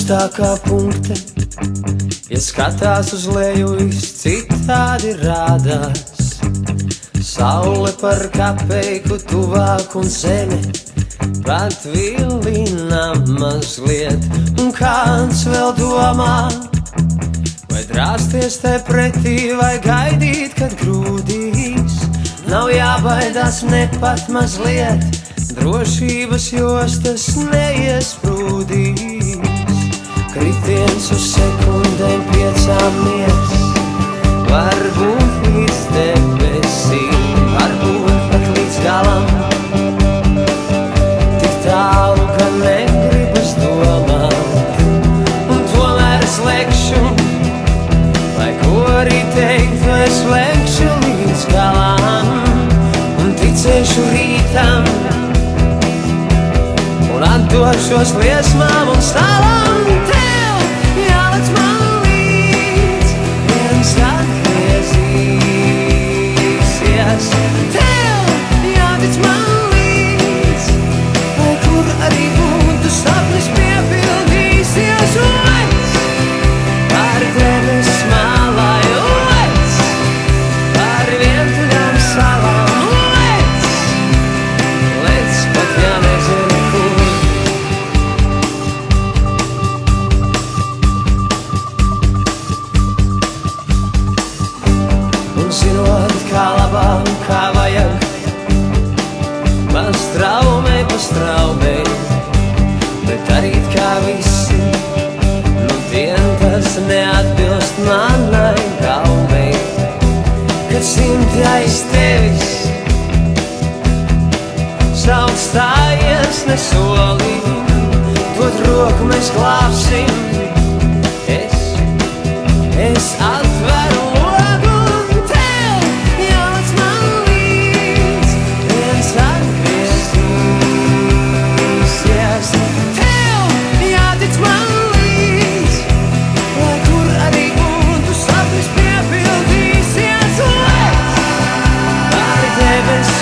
augstākā punkta, ja skatās uz leju, viss citādi rādās. Saule par kapeiku tuvāk un zeme pat vilina mazliet, un kāds vēl domā, vai drāsties te pretī, vai gaidīt, kad grūdīs. Nav jābaidās ne pat mazliet, drošības jostas neiesprūdīs. Kritiens uz sekundēm 5 mies, varbūt līdz debesīm, varbūt pat līdz galam. Tik tālu, ka negribas domāt, un tomēr es lekšu, lai ko arī teiktu, es lekšu līdz galam. Un ticēšu rītam, un atdošos liesmām un stāvam. Tev jālec man līdz, viens atgriezīsies. Tev jātic man līdz, lai kur arī būtu, sapnis piepildīsies. Lec par tevis malai, lec par vientuļām salām, lec pat ja nezinu kur. Un zinot, kā labāk, kā vajag, man straumei pa straumei, bet darīt kā visi, nu dien tas neatbilst manai gaumei. Kad simti aiz tevis sauc stājies nesolī, dod roku mēs glābsim. Es atveru logu, un tev jālec man līdz, viens atgriezīsies. Tev jātic man līdz, lai kur arī būtu, sapnis piepildīsies. Lec par tevis